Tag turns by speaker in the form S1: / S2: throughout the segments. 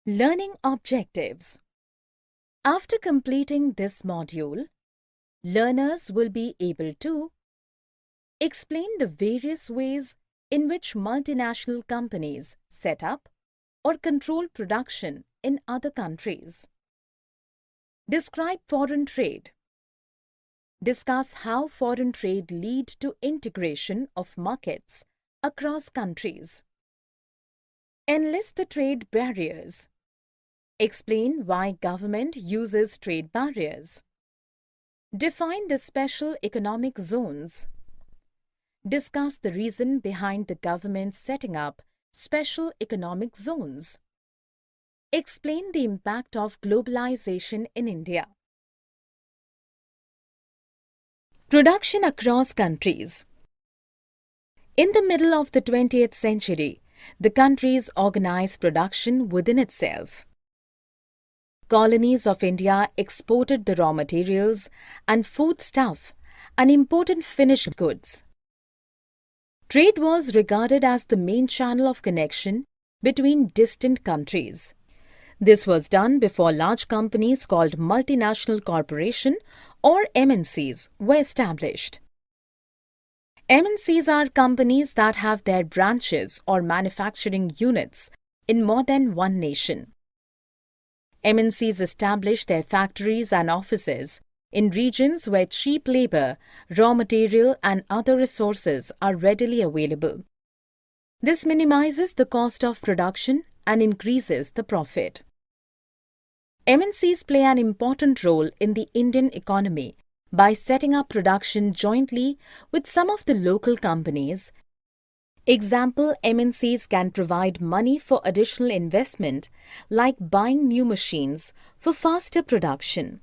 S1: Learning objectives. After completing this module, learners will be able to explain the various ways in which multinational companies set up or control production in other countries. Describe foreign trade. Discuss how foreign trade lead to integration of markets across countries. Enlist the trade barriers. Explain why government uses trade barriers. Define the special economic zones. Discuss the reason behind the government setting up special economic zones. Explain the impact of globalization in India. Production across countries. In the middle of the 20th century, the countries organized production within itself. Colonies of India exported the raw materials and foodstuff and imported finished goods. Trade was regarded as the main channel of connection between distant countries. This was done before large companies called multinational corporation or MNCs were established. MNCs are companies that have their branches or manufacturing units in more than one nation. MNCs establish their factories and offices in regions where cheap labor, raw material and other resources are readily available. This minimizes the cost of production and increases the profit. MNCs play an important role in the Indian economy by setting up production jointly with some of the local companies. Example, MNCs can provide money for additional investment, like buying new machines for faster production.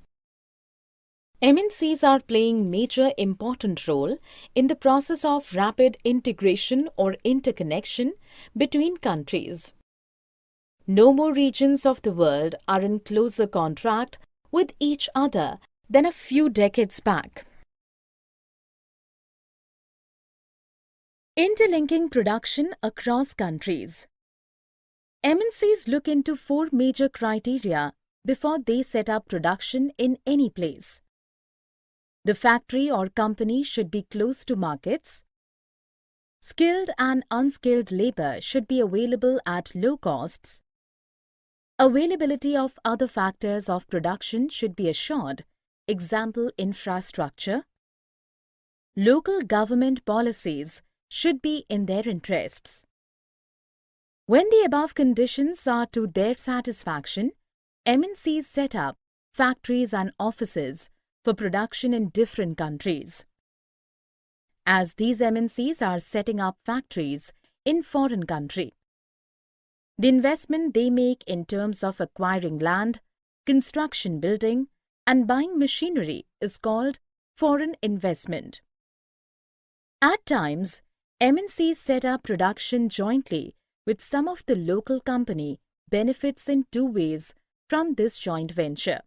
S1: MNCs are playing major important role in the process of rapid integration or interconnection between countries. No more regions of the world are in closer contact with each other than a few decades back. Interlinking production across countries. MNCs look into 4 major criteria before they set up production in any place. The factory or company should be close to markets. Skilled and unskilled labor should be available at low costs. Availability of other factors of production should be assured, example infrastructure. Local government policies should be in their interests. When the above conditions are to their satisfaction, MNCs set up factories and offices for production in different countries. As these MNCs are setting up factories in foreign country, the investment they make in terms of acquiring land, construction building, and buying machinery is called foreign investment. At times, MNCs set up production jointly with some of the local company benefits in 2 ways from this joint venture.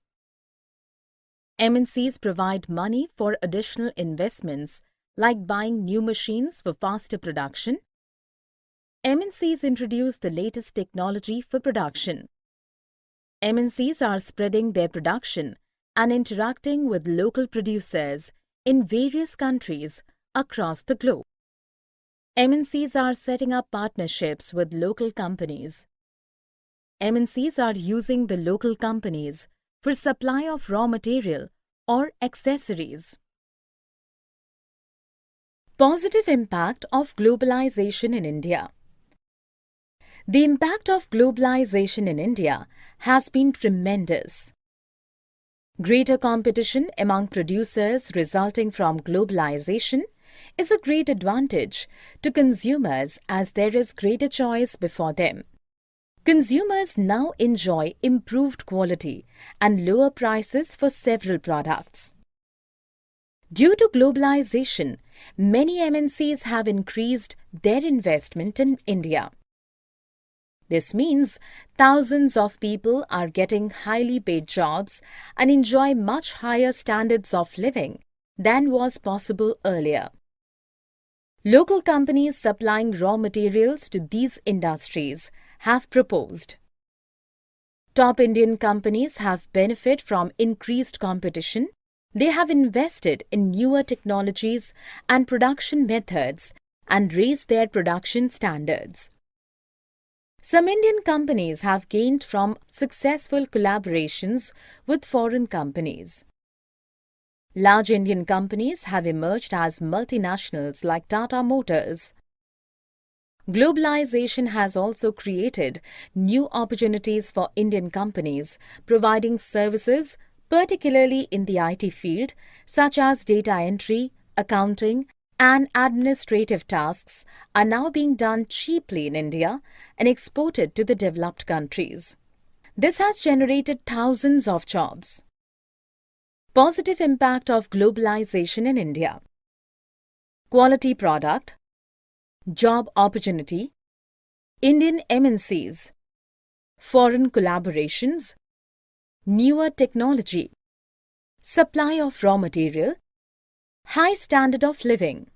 S1: MNCs provide money for additional investments like buying new machines for faster production. MNCs introduce the latest technology for production. MNCs are spreading their production and interacting with local producers in various countries across the globe. MNCs are setting up partnerships with local companies. MNCs are using the local companies for supply of raw material or accessories. Positive impact of globalization in India. The impact of globalization in India has been tremendous. Greater competition among producers resulting from globalization is a great advantage to consumers as there is greater choice before them. Consumers now enjoy improved quality and lower prices for several products. Due to globalization, many MNCs have increased their investment in India. This means thousands of people are getting highly paid jobs and enjoy much higher standards of living than was possible earlier. Local companies supplying raw materials to these industries have proposed Top Indian companies have benefited from increased competition. They have invested in newer technologies and production methods and raised their production standards. Some Indian companies have gained from successful collaborations with foreign companies. Large Indian companies have emerged as multinationals like Tata Motors. Globalization has also created new opportunities for Indian companies, providing services, particularly in the IT field, such as data entry, accounting, and administrative tasks, are now being done cheaply in India and exported to the developed countries. This has generated thousands of jobs. Positive impact of globalization in India. Quality product, job opportunity, Indian MNCs, foreign collaborations, newer technology, supply of raw material, high standard of living.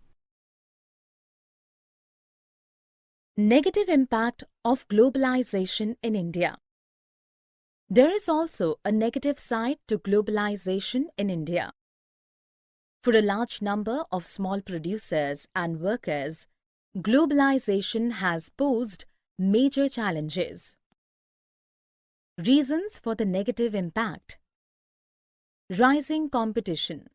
S1: Negative impact of globalization in India. There is also a negative side to globalization in India. For a large number of small producers and workers, globalization has posed major challenges. Reasons for the negative impact. Rising competition.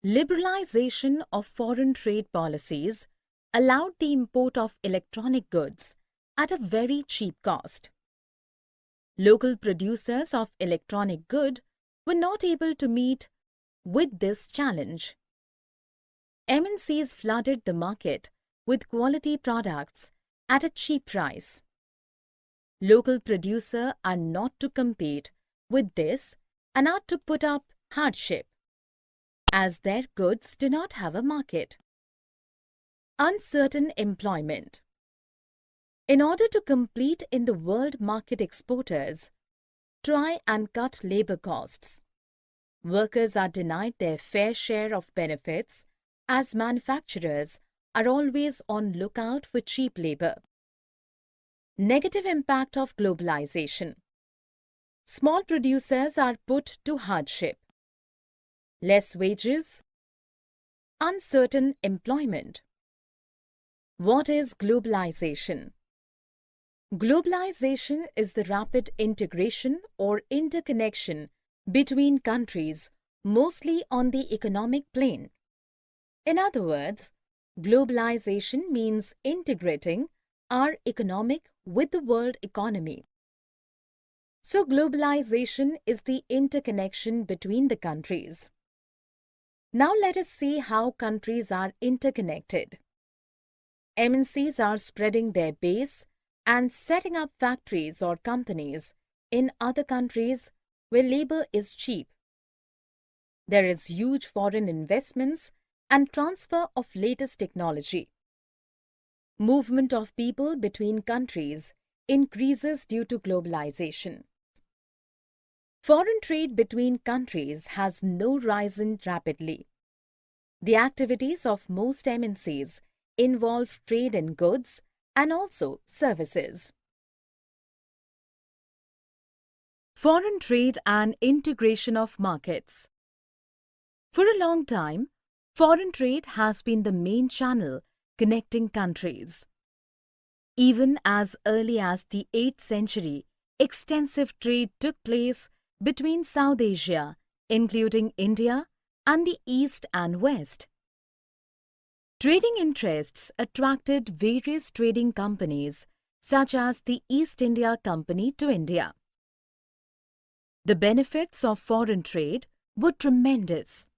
S1: Liberalization of foreign trade policies allowed the import of electronic goods at a very cheap cost. Local producers of electronic goods were not able to meet with this challenge. MNCs flooded the market with quality products at a cheap price. Local producers are not to compete with this and are to put up hardship, as their goods do not have a market. Uncertain employment. In order to compete in the world market, exporters try and cut labor costs. Workers are denied their fair share of benefits as manufacturers are always on lookout for cheap labor. Negative impact of globalization. Small producers are put to hardship. Less wages. Uncertain employment. What is globalization? Globalization is the rapid integration or interconnection between countries, mostly on the economic plane. In other words, globalization means integrating our economic with the world economy. So globalization is the interconnection between the countries. Now let us see how countries are interconnected. MNCs are spreading their base and setting up factories or companies in other countries where labor is cheap. There is huge foreign investments and transfer of latest technology. Movement of people between countries increases due to globalization. Foreign trade between countries has now risen rapidly. The activities of most MNCs involve trade in goods and also services. Foreign trade and integration of markets. For a long time, foreign trade has been the main channel connecting countries. Even as early as the 8th century, extensive trade took place between South Asia, including India, and the East and West. Trading interests attracted various trading companies such as the East India Company to India. The benefits of foreign trade were tremendous.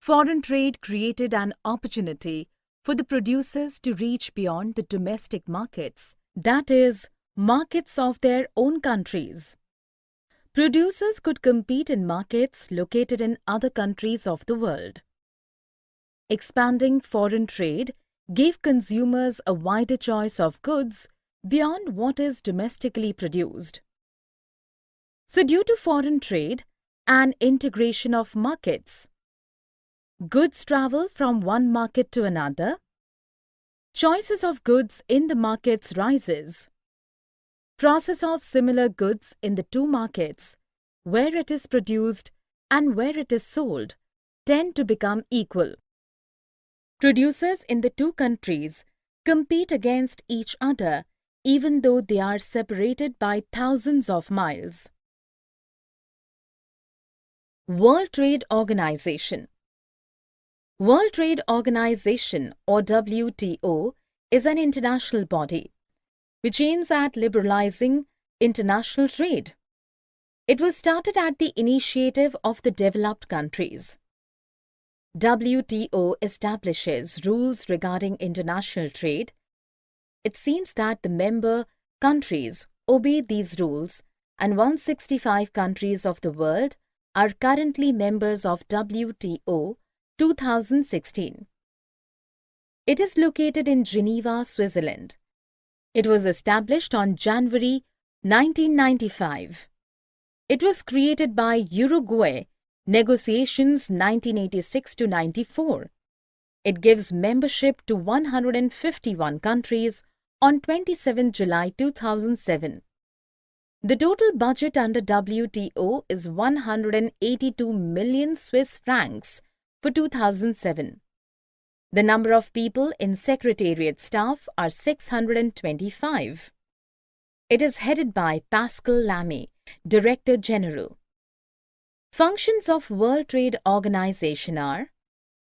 S1: Foreign trade created an opportunity for the producers to reach beyond the domestic markets, that is, markets of their own countries. Producers could compete in markets located in other countries of the world. Expanding foreign trade gave consumers a wider choice of goods beyond what is domestically produced. So, due to foreign trade and integration of markets, goods travel from one market to another. Choices of goods in the markets rises. Process of similar goods in the two markets, where it is produced and where it is sold, tend to become equal. Producers in the two countries compete against each other even though they are separated by thousands of miles. World Trade Organization. World Trade Organization, or WTO, is an international body which aims at liberalizing international trade. It was started at the initiative of the developed countries. WTO establishes rules regarding international trade. It seems that the member countries obey these rules, and 165 countries of the world are currently members of WTO 2016. It is located in Geneva, Switzerland. It was established on January 1995. It was created by Uruguay Negotiations 1986 to 94. It gives membership to 151 countries on 27 July 2007. The total budget under WTO is 182 million Swiss francs for 2007. The number of people in Secretariat staff are 625. It is headed by Pascal Lamy, Director General. Functions of World Trade Organization are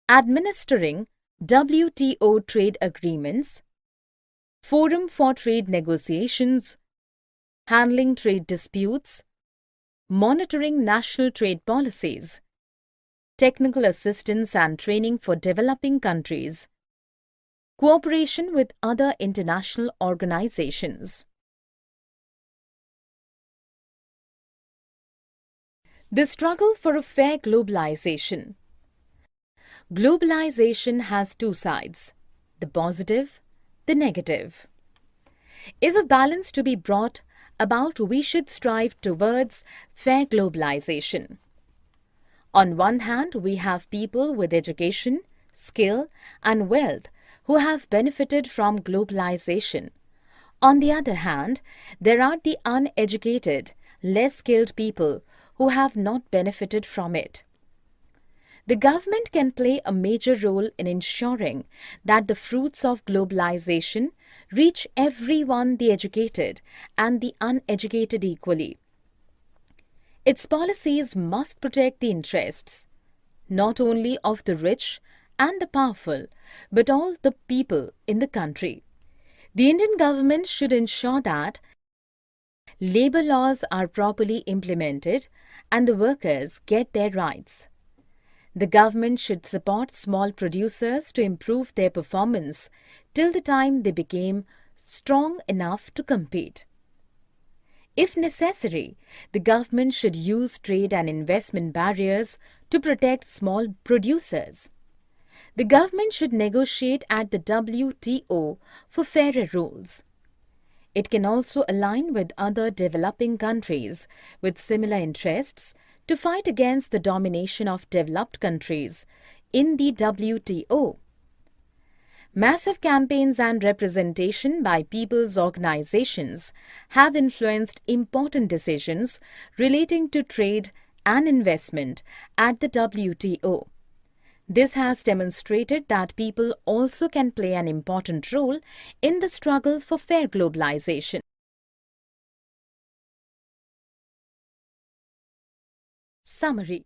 S1: administering WTO trade agreements, forum for trade negotiations, handling trade disputes, monitoring national trade policies, technical assistance and training for developing countries, cooperation with other international organizations. The struggle for a fair globalization. Globalization has two sides, the positive, the negative. If a balance to be brought about, we should strive towards fair globalization. On one hand, we have people with education, skill, and wealth who have benefited from globalization. On the other hand, there are the uneducated, less skilled people who have not benefited from it. The government can play a major role in ensuring that the fruits of globalization reach everyone, the educated and the uneducated, equally. Its policies must protect the interests not only of the rich and the powerful, but all the people in the country. The Indian government should ensure that labor laws are properly implemented and the workers get their rights. The government should support small producers to improve their performance till the time they became strong enough to compete. If necessary, the government should use trade and investment barriers to protect small producers. The government should negotiate at the WTO for fairer rules. It can also align with other developing countries with similar interests to fight against the domination of developed countries in the WTO. Massive campaigns and representation by people's organizations have influenced important decisions relating to trade and investment at the WTO. This has demonstrated that people also can play an important role in the struggle for fair globalization. Summary.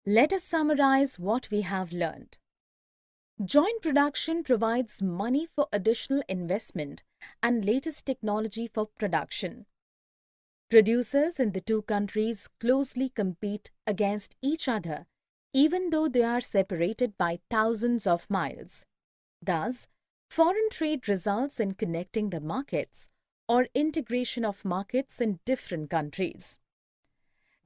S1: Let us summarize what we have learned. Joint production provides money for additional investment and latest technology for production. Producers in the two countries closely compete against each other, even though they are separated by thousands of miles. Thus, foreign trade results in connecting the markets or integration of markets in different countries.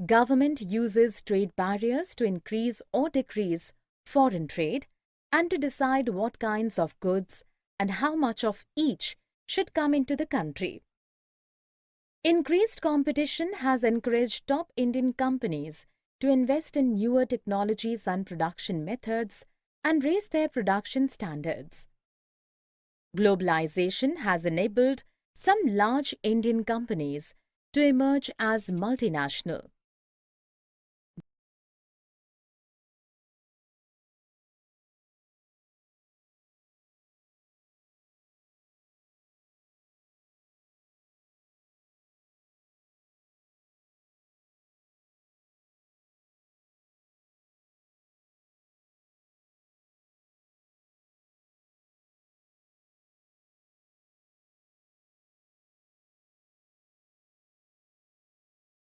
S1: Government uses trade barriers to increase or decrease foreign trade and to decide what kinds of goods and how much of each should come into the country. Increased competition has encouraged top Indian companies to invest in newer technologies and production methods and raise their production standards. Globalization has enabled some large Indian companies to emerge as multinational.